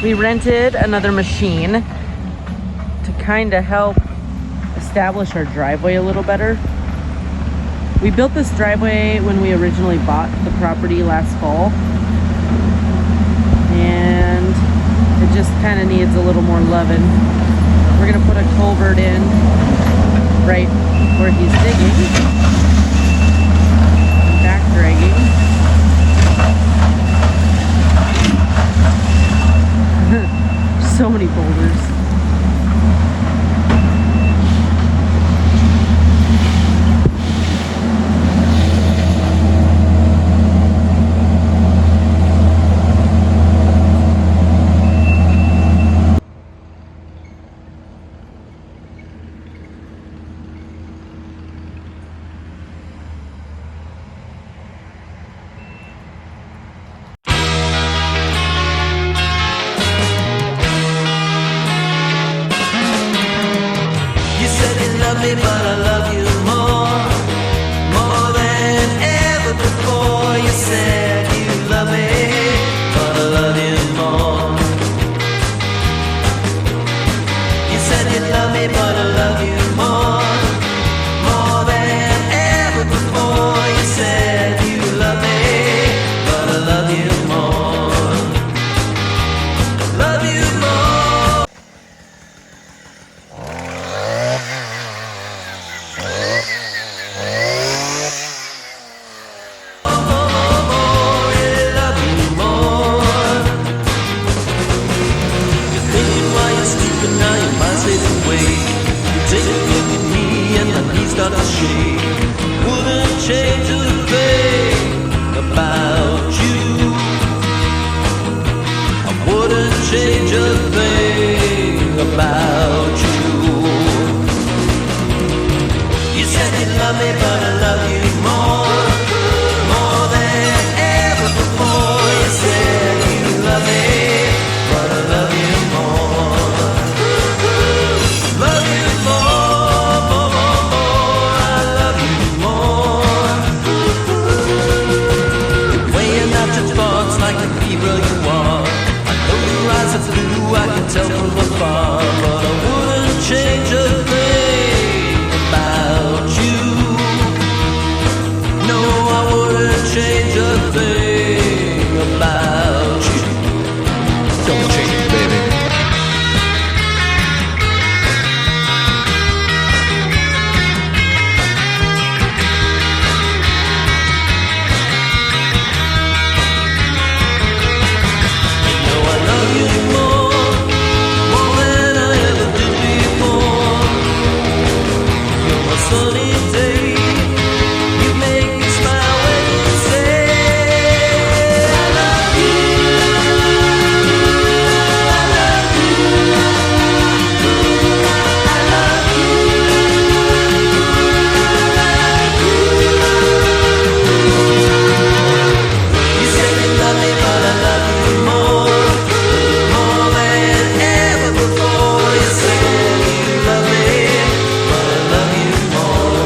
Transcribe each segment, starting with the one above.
we rented another machine to kind of help establish our driveway a little better. We built this driveway when we originally bought the property last fall, and it just kind of needs a little more loving. We're gonna put a culvert in right where he's digging, back dragging. So many boulders. But I love you more than ever before. You said you love me, but I love you more. You said you love me, but I love you more than ever before. You said you love me, but I love you more. Love you more. Start to shake. Wouldn't change a thing about you. I wouldn't change a thing about you. You said you love me, but I love you more than ever before. You said you love me, but I love you more. Love you more. I can tell from afar, but I wouldn't change a thing about you. No, I wouldn't change a thing about you. Don't change, baby. You know I love you more. Sunny day, you make me smile when you say I love you, I love you, I love you. You say you love me, but I love you more than ever before. You say you love me, but I love you more.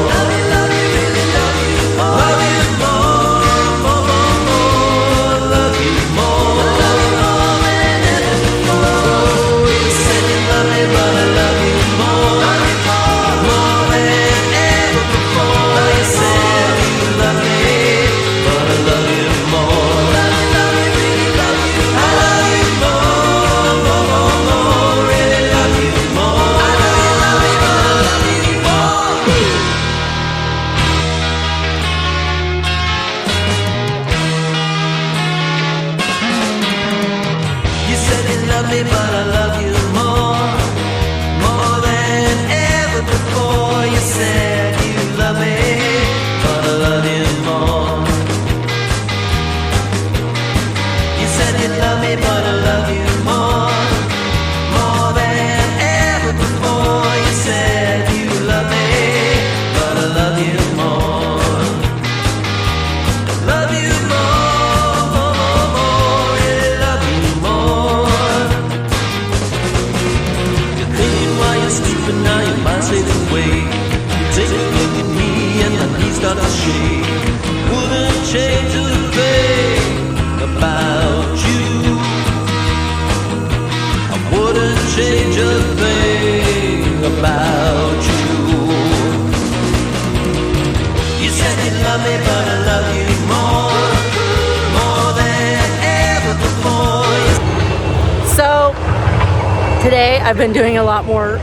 I've been doing a lot more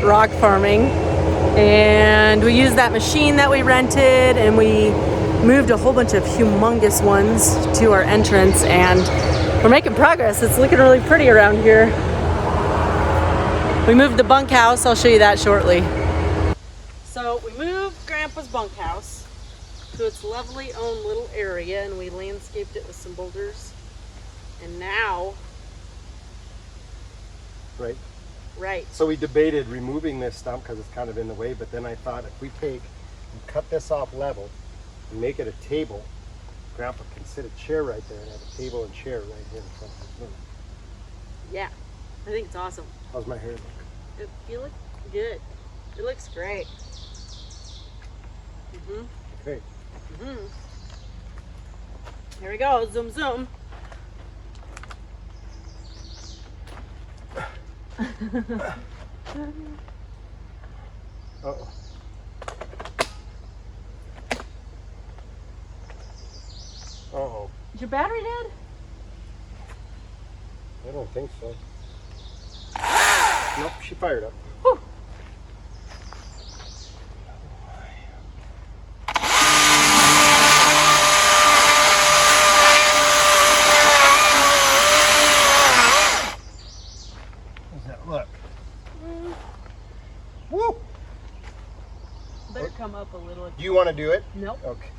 rock farming, and we used that machine that we rented, and we moved a whole bunch of humongous ones to our entrance, and we're making progress. It's looking really pretty around here. We moved the bunkhouse. I'll show you that shortly. So we moved Grandpa's bunkhouse to its lovely own little area, and we landscaped it with some boulders. And now, right. So we debated removing this stump because it's kind of in the way, but then I thought if we take and cut this off level and make it a table, Grandpa can sit a chair right there and have a table and chair right here in front of his room. Yeah, I think it's awesome. How's my hair look? You look good. It looks great. Okay. Here we go. Zoom, zoom. Uh-oh. Uh-oh. Is your battery dead? I don't think so. Nope, she fired up. Whew. How's that look? Woo! Better come up a little. Do you want to do it? Nope. Okay.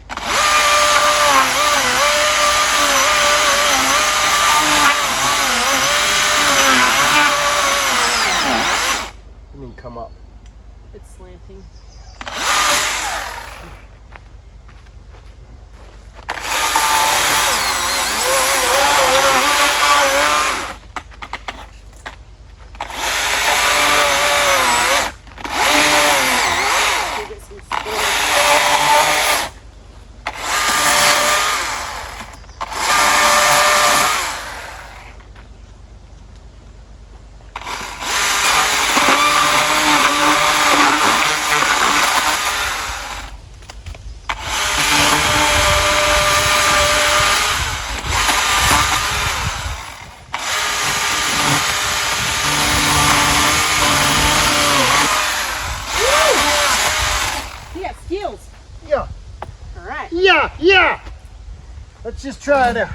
You mean come up? It's slanting. Yeah. All right. Yeah. Let's just try it out.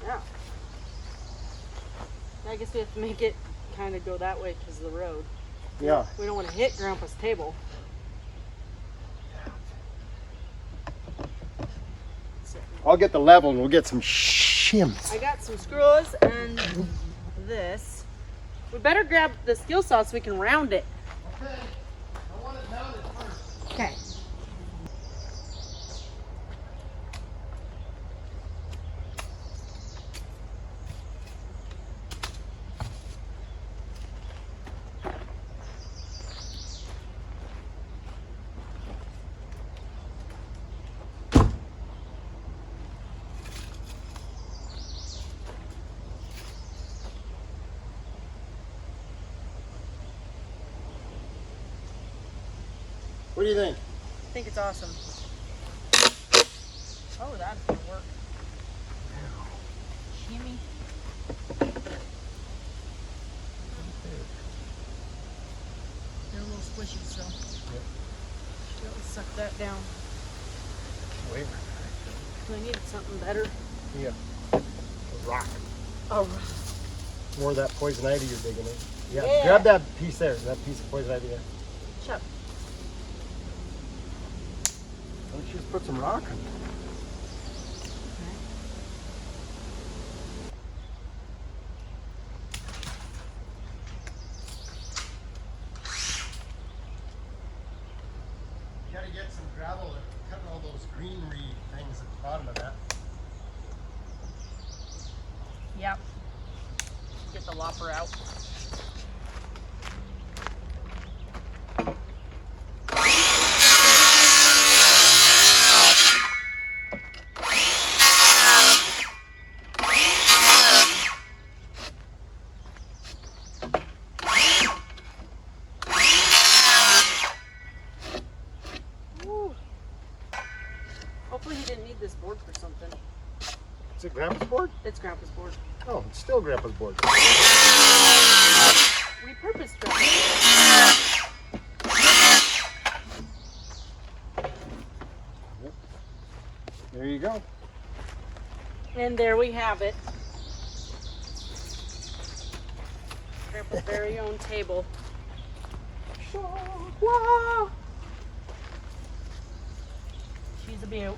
Yeah. I guess we have to make it kind of go that way because of the road. Yeah. We don't want to hit Grandpa's table. I'll get the level and we'll get some shims. I got some screws and this. We better grab the skill saw so we can round it. Okay. I want it mounted first. Okay. What do you think? I think it's awesome. Oh, that's gonna work. Shimmy. They're a little squishy, so let's suck that down. Wait. I needed something better. Yeah. A rock. Oh, More of that poison ivy you're digging in. Yeah. Yeah. Grab that piece there. That piece of poison ivy there. chop. Why don't you just put some rock on it? You gotta get some gravel and cut all those greenery things at the bottom of that. Yep. Get the lopper out. Is it Grandpa's board? It's Grandpa's board. Oh, it's still Grandpa's board. Repurposed Grandpa's There you go. board. And there we have it. Grandpa's very own table. Whoa! She's a beaut.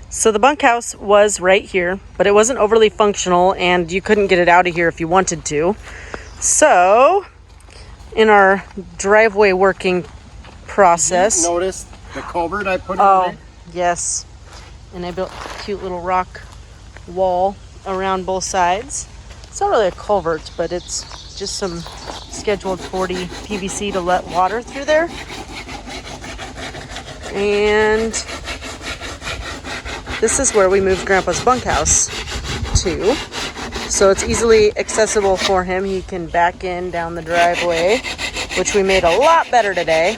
So the bunkhouse was right here, but it wasn't overly functional and you couldn't get it out of here if you wanted to. So, in our driveway working process... Notice the culvert I put in Oh, there? yes. And I built a cute little rock wall around both sides. It's not really a culvert, but it's just some scheduled 40 PVC to let water through there. And this is where we moved Grandpa's bunkhouse to. So it's easily accessible for him. He can back in down the driveway, which we made a lot better today,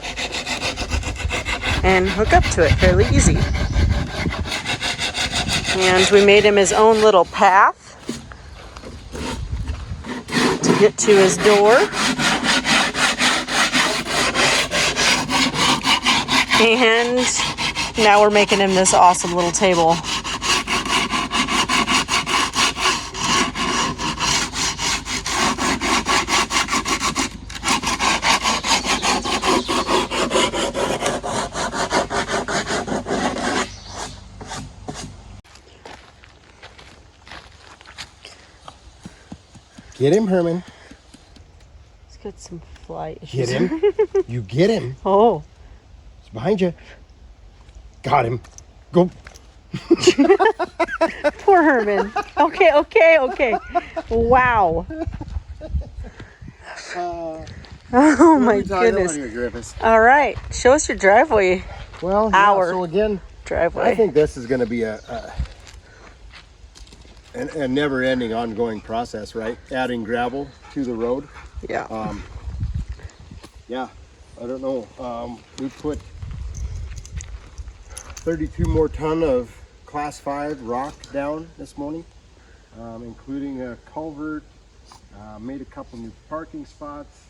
and hook up to it fairly easy. And we made him his own little path to get to his door. And now we're making him this awesome little table. Get him, Herman. Let's get some fly Get issues. him. You get him. Oh. It's behind you. Got him. Go. Poor Herman. Okay. Wow. Oh my goodness. All right. Show us your driveway. Well, Our yeah, so again, driveway. I think this is going to be a never-ending ongoing process, right? Adding gravel to the road. Yeah. Yeah, I don't know. We put 32 more ton of class 5 rock down this morning, including a culvert, made a couple new parking spots.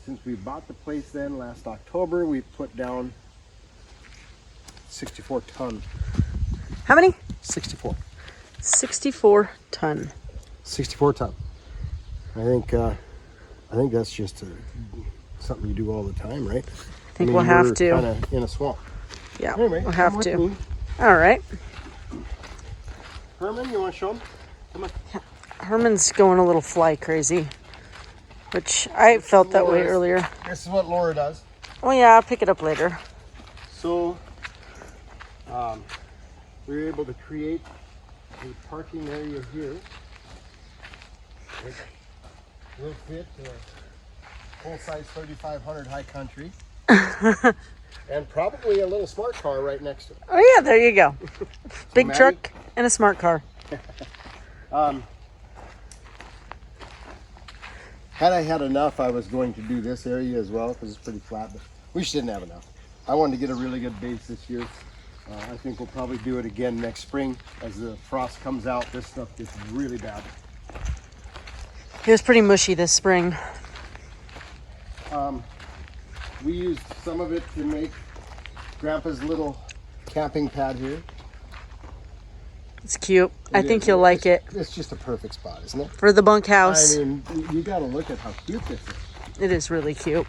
Since we bought the place then last October, we put down 64 ton. How many? 64. 64 ton. 64 ton. I think that's just something you do all the time, right? I think we'll have to. Kind of in a swamp. Yeah, Anyway, we'll have come to. with me. All right. Herman, you want to show him? Come on. Herman's going a little fly crazy, which I felt that way earlier. This is what Laura does. Oh yeah, I'll pick it up later. So, we were able to create a parking area here. It will fit a full-size 3500 high country. And probably a little smart car right next to it. Oh yeah, there you go. Big Maddie? truck and a smart car. Had I had enough, I was going to do this area as well because it's pretty flat, but we just didn't have enough. I wanted to get a really good base this year. I think we'll probably do it again next spring as the frost comes out. This stuff gets really bad. It was pretty mushy this spring. We used some of it to make Grandpa's little camping pad here. It's cute. I think you'll like it. It's just a perfect spot, isn't it? For the bunkhouse. I mean, you gotta look at how cute this is. It is really cute.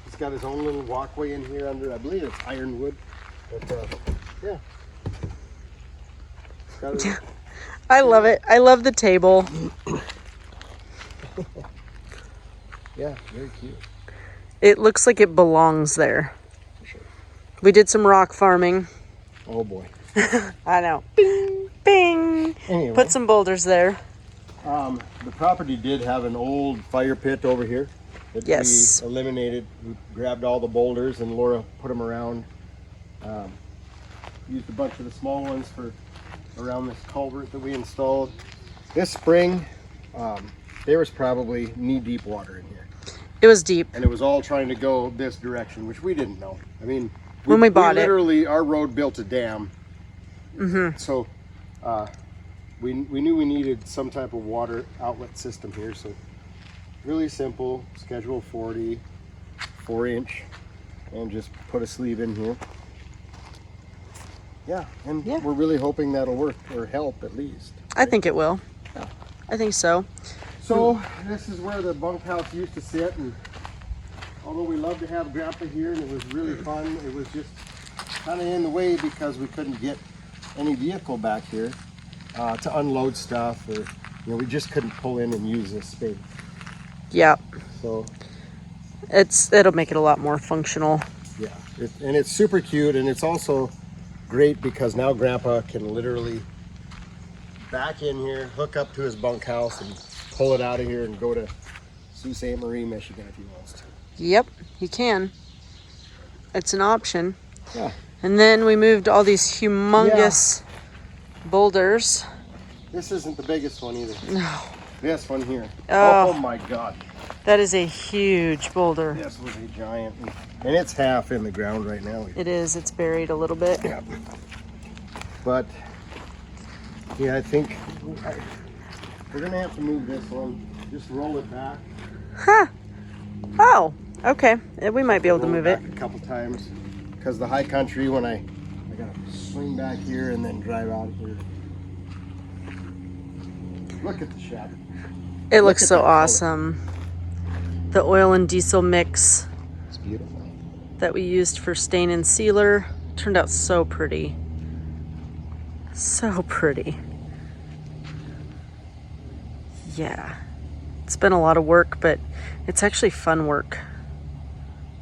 He's got his own little walkway in here under, I believe it's ironwood. But, yeah. Got it. I love it. I love the table. Yeah, very cute. It looks like it belongs there. For sure. We did some rock farming. Oh boy. I know. Bing, bing. Anyway. Put some boulders there. The property did have an old fire pit over here that Yes. we eliminated. We grabbed all the boulders and Laura put them around. Used a bunch of the small ones for around this culvert that we installed. This spring, there was probably knee-deep water in here. It was deep. And it was all trying to go this direction, which we didn't know. I mean, When we bought it. Literally, our road built a dam. Mm-hmm. So we knew we needed some type of water outlet system here. So really simple, schedule 40, 4-inch, and just put a sleeve in here. Yeah, and we're really hoping that'll work or help at least. I think it will. Yeah. I think so. So this is where the bunkhouse used to sit, and although we loved to have Grapa here and it was really fun, it was just kind of in the way because we couldn't get any vehicle back here to unload stuff, or we just couldn't pull in and use this space. Yeah. So it'll make it a lot more functional. yeah, and it's super cute, and it's also great because now Grandpa can literally back in here, hook up to his bunkhouse, and pull it out of here and go to Sault Ste. Marie, Michigan if he wants to. Yep, he can. It's an option. Yeah. And then we moved all these humongous boulders. This isn't the biggest one either. No. This one here. Oh. Oh my God. That is a huge boulder. This was a giant. And it's half in the ground right now. It is. It's buried a little bit. Yeah. But yeah, I think we're gonna have to move this one. Just roll it back. Huh. Oh, okay. We might be able to Roll move it. back a couple times because the high country, when I gotta swing back here and then drive out here. Look at the shadow. It looks at so that color. awesome. The oil and diesel mix It's beautiful. that we used for stain and sealer turned out so pretty. So pretty. Yeah. It's been a lot of work, but it's actually fun work.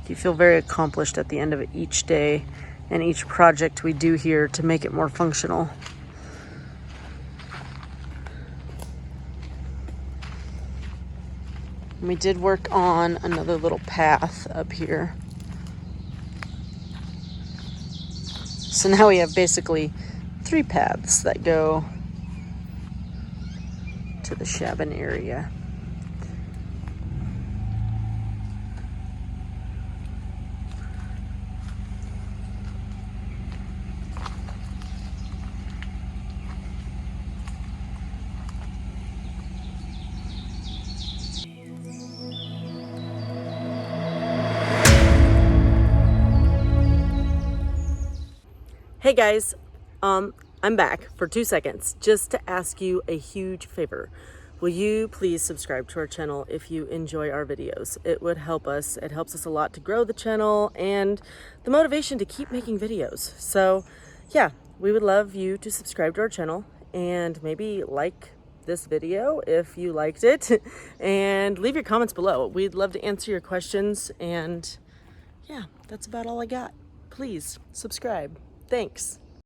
You feel very accomplished at the end of each day and each project we do here to make it more functional. We did work on another little path up here. So now we have basically 3 paths that go to the Shabin area. Hey guys, I'm back for 2 seconds just to ask you a huge favor. Will you please subscribe to our channel if you enjoy our videos? It would help us. It helps us a lot to grow the channel and the motivation to keep making videos. So yeah, we would love you to subscribe to our channel and maybe like this video if you liked it and leave your comments below. We'd love to answer your questions, and yeah, that's about all I got. Please subscribe. Thanks.